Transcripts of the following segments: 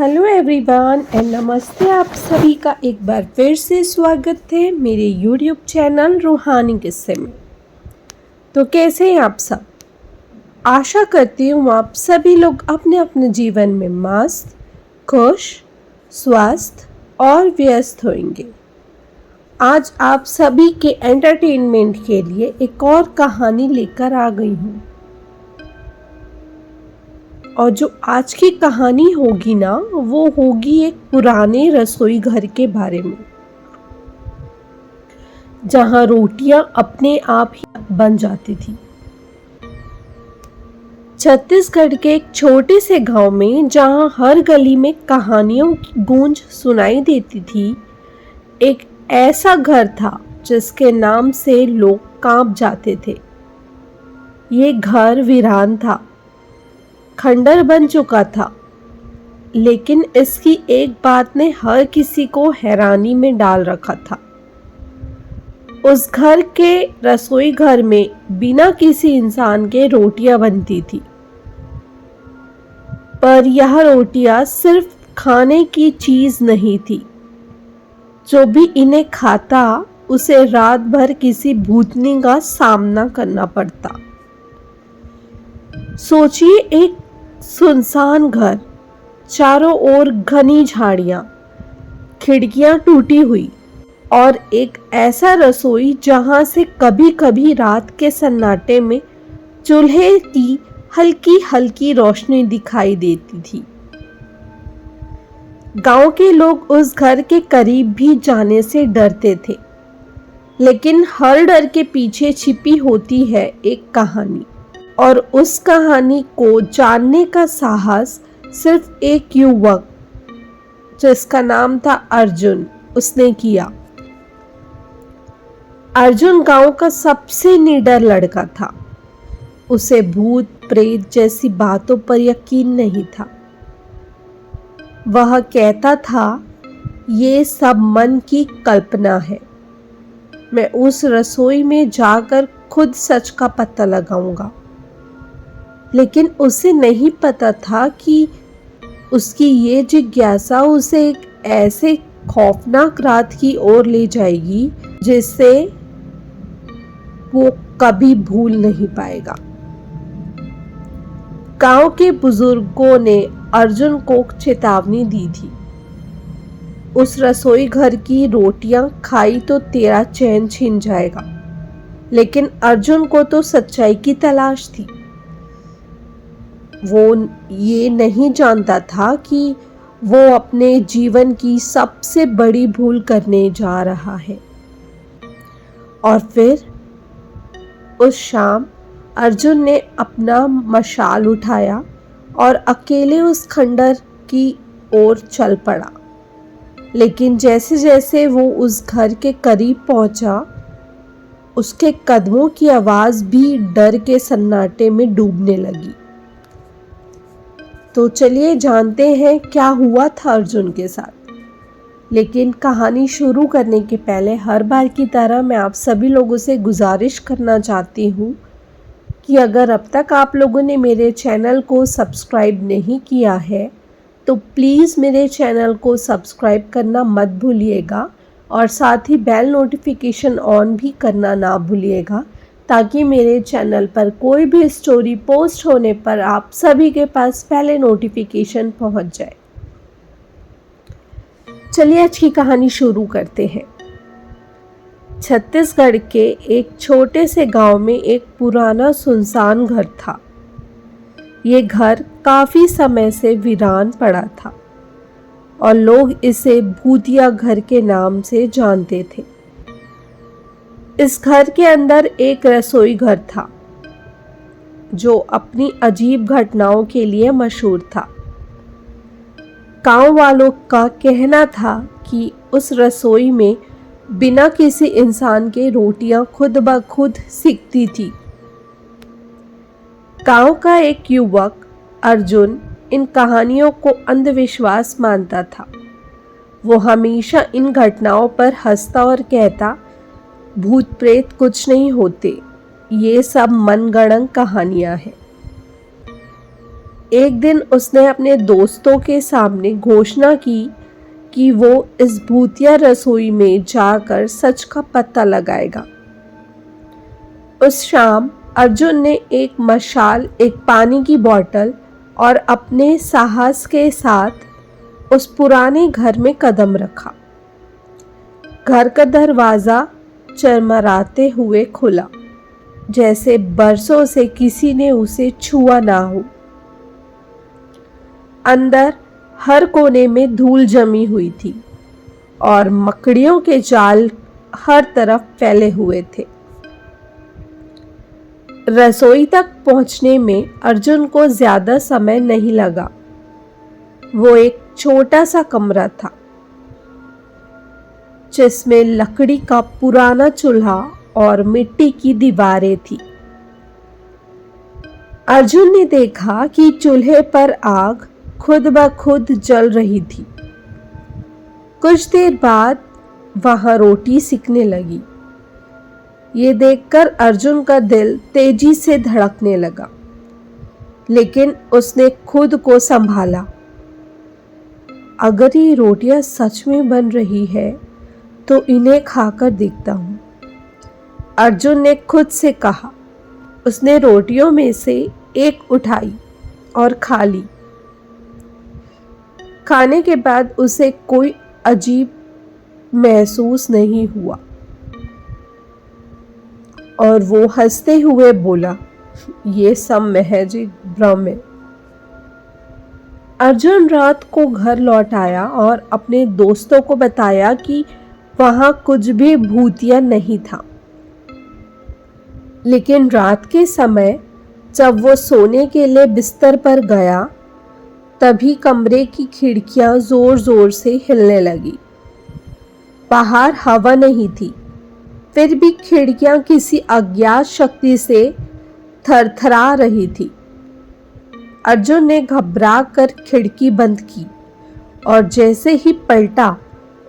Hello everyone and नमस्ते। आप सभी का एक बार फिर से स्वागत है मेरे यूट्यूब चैनल रूहानी किस्से में। तो कैसे हैं आप सब? आशा करती हूँ आप सभी लोग अपने अपने जीवन में मस्त, खुश, स्वस्थ और व्यस्त होंगे। आज आप सभी के एंटरटेनमेंट के लिए एक और कहानी लेकर आ गई हूँ। और जो आज की कहानी होगी ना, वो होगी एक पुराने रसोई घर के बारे में, जहां रोटियां अपने आप ही बन जाती थी। छत्तीसगढ़ के एक छोटे से गांव में, जहां हर गली में कहानियों की गूंज सुनाई देती थी, एक ऐसा घर था जिसके नाम से लोग कांप जाते थे। ये घर वीरान था, खंडर बन चुका था, लेकिन इसकी एक बात ने हर किसी को हैरानी में डाल रखा था। उस घर के रसोई घर में बिना किसी इंसान के रोटियां बनती थी, पर यह रोटियां सिर्फ खाने की चीज नहीं थी। जो भी इन्हें खाता उसे रात भर किसी भूतनी का सामना करना पड़ता। सोचिए, एक सुनसान घर, चारों ओर घनी झाड़ियां, खिड़कियां टूटी हुई, और एक ऐसा रसोई जहां से कभी कभी रात के सन्नाटे में चूल्हे की हल्की हल्की रोशनी दिखाई देती थी। गांव के लोग उस घर के करीब भी जाने से डरते थे, लेकिन हर डर के पीछे छिपी होती है एक कहानी, और उस कहानी को जानने का साहस सिर्फ एक युवक, जिसका नाम था अर्जुन, उसने किया। अर्जुन गांव का सबसे निडर लड़का था। उसे भूत प्रेत जैसी बातों पर यकीन नहीं था। वह कहता था, ये सब मन की कल्पना है। मैं उस रसोई में जाकर खुद सच का पता लगाऊंगा। लेकिन उसे नहीं पता था कि उसकी ये जिज्ञासा उसे एक ऐसे खौफनाक रात की ओर ले जाएगी जिसे वो कभी भूल नहीं पाएगा। गांव के बुजुर्गों ने अर्जुन को चेतावनी दी थी, उस रसोई घर की रोटियां खाई तो तेरा चैन छिन जाएगा। लेकिन अर्जुन को तो सच्चाई की तलाश थी। वो ये नहीं जानता था कि वो अपने जीवन की सबसे बड़ी भूल करने जा रहा है। और फिर उस शाम अर्जुन ने अपना मशाल उठाया और अकेले उस खंडर की ओर चल पड़ा। लेकिन जैसे जैसे वो उस घर के करीब पहुंचा, उसके कदमों की आवाज भी डर के सन्नाटे में डूबने लगी। तो चलिए जानते हैं क्या हुआ था अर्जुन के साथ। लेकिन कहानी शुरू करने के पहले हर बार की तरह मैं आप सभी लोगों से गुजारिश करना चाहती हूँ कि अगर अब तक आप लोगों ने मेरे चैनल को सब्सक्राइब नहीं किया है तो प्लीज़ मेरे चैनल को सब्सक्राइब करना मत भूलिएगा, और साथ ही बेल नोटिफिकेशन ऑन भी करना ना भूलिएगा, ताकि मेरे चैनल पर कोई भी स्टोरी पोस्ट होने पर आप सभी के पास पहले नोटिफिकेशन पहुंच जाए। चलिए आज की कहानी शुरू करते हैं। छत्तीसगढ़ के एक छोटे से गांव में एक पुराना सुनसान घर था। ये घर काफी समय से वीरान पड़ा था और लोग इसे भूतिया घर के नाम से जानते थे। इस घर के अंदर एक रसोई घर था जो अपनी अजीब घटनाओं के लिए मशहूर था। गांव वालों का कहना था कि उस रसोई में बिना किसी इंसान के रोटियां खुद ब खुद सिकती थी। गांव का एक युवक अर्जुन इन कहानियों को अंधविश्वास मानता था। वो हमेशा इन घटनाओं पर हंसता और कहता, भूत प्रेत कुछ नहीं होते, ये सब मनगढ़ंत कहानियां हैं। एक दिन उसने अपने दोस्तों के सामने घोषणा की कि वो इस भूतिया रसोई में जाकर सच का पता लगाएगा। उस शाम अर्जुन ने एक मशाल, एक पानी की बोतल और अपने साहस के साथ उस पुराने घर में कदम रखा। घर का दरवाजा चरमराते हुए खुला, जैसे बरसों से किसी ने उसे छुआ ना हो। अंदर हर कोने में धूल जमी हुई थी और मकड़ियों के जाल हर तरफ फैले हुए थे। रसोई तक पहुंचने में अर्जुन को ज्यादा समय नहीं लगा। वो एक छोटा सा कमरा था, जिसमें लकड़ी का पुराना चूल्हा और मिट्टी की दीवारें थी। अर्जुन ने देखा कि चूल्हे पर आग खुद ब खुद जल रही थी। कुछ देर बाद वहां रोटी सिकने लगी। ये देखकर अर्जुन का दिल तेजी से धड़कने लगा, लेकिन उसने खुद को संभाला। अगर ये रोटियां सच में बन रही है तो इन्हें खाकर देखता हूं, अर्जुन ने खुद से कहा। उसने रोटियों में से एक उठाई और खा ली। खाने के बाद उसे कोई अजीब महसूस नहीं हुआ और वो हंसते हुए बोला, ये सब महज एक भ्रम है। अर्जुन रात को घर लौट आया और अपने दोस्तों को बताया कि वहां कुछ भी भूतिया नहीं था। लेकिन रात के समय जब वो सोने के लिए बिस्तर पर गया, तभी कमरे की खिड़कियां जोर जोर से हिलने लगी। बाहर हवा नहीं थी, फिर भी खिड़कियां किसी अज्ञात शक्ति से थरथरा रही थी। अर्जुन ने घबरा कर खिड़की बंद की और जैसे ही पलटा,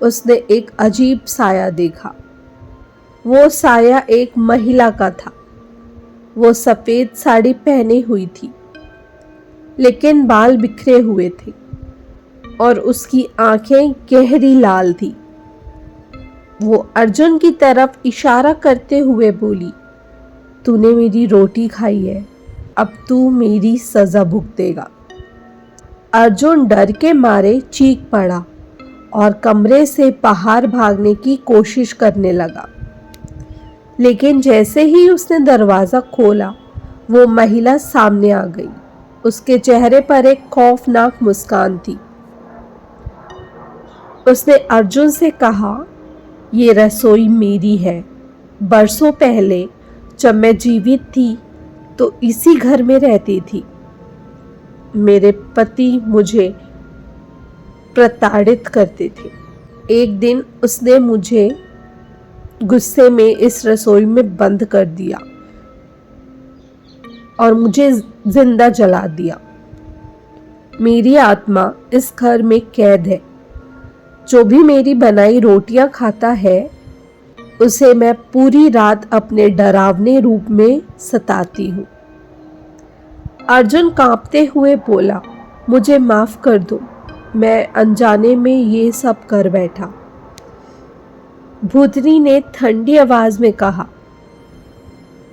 उसने एक अजीब साया देखा। वो साया एक महिला का था। वो सफेद साड़ी पहने हुई थी, लेकिन बाल बिखरे हुए थे और उसकी आंखें गहरी लाल थी। वो अर्जुन की तरफ इशारा करते हुए बोली, तूने मेरी रोटी खाई है, अब तू मेरी सजा भुगतेगा। अर्जुन डर के मारे चीख पड़ा और कमरे से बाहर भागने की कोशिश करने लगा। लेकिन जैसे ही उसने दरवाजा खोला, वो महिला सामने आ गई। उसके चेहरे पर एक खौफनाक मुस्कान थी। उसने अर्जुन से कहा, ये रसोई मेरी है। बरसों पहले जब मैं जीवित थी तो इसी घर में रहती थी। मेरे पति मुझे प्रताड़ित करते थे। एक दिन उसने मुझे गुस्से में इस रसोई में बंद कर दिया और मुझे जिंदा जला दिया। मेरी आत्मा इस घर में कैद है। जो भी मेरी बनाई रोटियां खाता है, उसे मैं पूरी रात अपने डरावने रूप में सताती हूँ। अर्जुन कांपते हुए बोला, मुझे माफ कर दो, मैं अनजाने में ये सब कर बैठा। भूतनी ने ठंडी आवाज में कहा,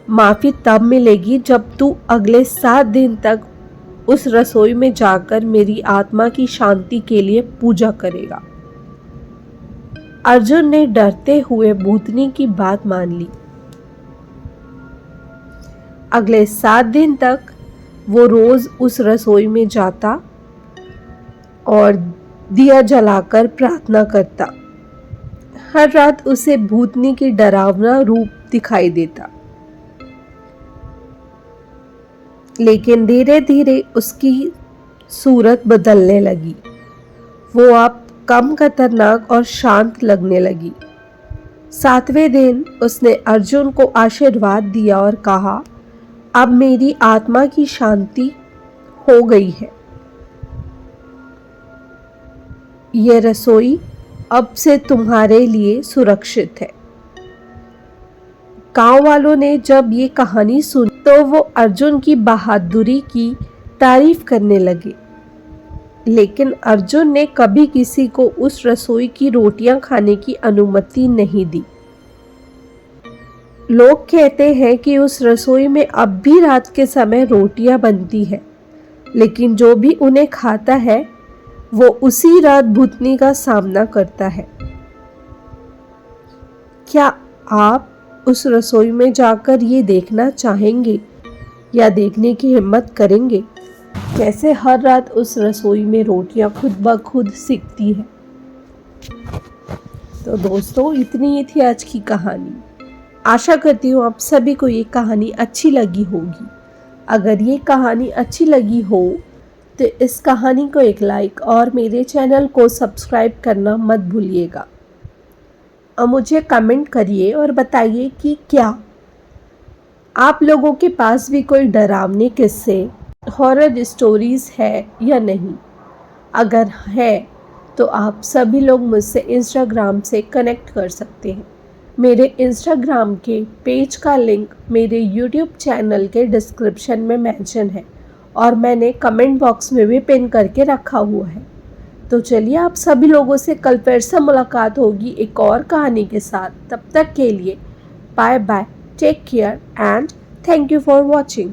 माफी तब मिलेगी जब तू अगले 7 दिन तक उस रसोई में जाकर मेरी आत्मा की शांति के लिए पूजा करेगा। अर्जुन ने डरते हुए भूतनी की बात मान ली। अगले 7 दिन तक वो रोज उस रसोई में जाता और दिया जलाकर प्रार्थना करता। हर रात उसे भूतनी की डरावना रूप दिखाई देता, लेकिन धीरे धीरे उसकी सूरत बदलने लगी। वो अब कम खतरनाक और शांत लगने लगी। 7वें दिन उसने अर्जुन को आशीर्वाद दिया और कहा, अब मेरी आत्मा की शांति हो गई है। यह रसोई अब से तुम्हारे लिए सुरक्षित है। गांव वालों ने जब ये कहानी सुनी तो वो अर्जुन की बहादुरी की तारीफ करने लगे। लेकिन अर्जुन ने कभी किसी को उस रसोई की रोटियां खाने की अनुमति नहीं दी। लोग कहते हैं कि उस रसोई में अब भी रात के समय रोटियां बनती है, लेकिन जो भी उन्हें खाता है वो उसी रात भूतनी का सामना करता है। क्या आप उस रसोई में जाकर ये देखना चाहेंगे या देखने की हिम्मत करेंगे कैसे हर रात उस रसोई में रोटियां खुद ब खुद सिकती है? तो दोस्तों, इतनी ही थी आज की कहानी। आशा करती हूँ आप सभी को ये कहानी अच्छी लगी होगी। अगर ये कहानी अच्छी लगी हो तो इस कहानी को एक लाइक और मेरे चैनल को सब्सक्राइब करना मत भूलिएगा। और मुझे कमेंट करिए और बताइए कि क्या आप लोगों के पास भी कोई डरावने किस्से, हॉरर स्टोरीज़ है या नहीं। अगर है तो आप सभी लोग मुझसे इंस्टाग्राम से कनेक्ट कर सकते हैं। मेरे इंस्टाग्राम के पेज का लिंक मेरे यूट्यूब चैनल के डिस्क्रिप्शन में मेंशन है और मैंने कमेंट बॉक्स में भी पिन करके रखा हुआ है। तो चलिए, आप सभी लोगों से कल फिर से मुलाकात होगी एक और कहानी के साथ। तब तक के लिए bye bye, take care and thank you for watching.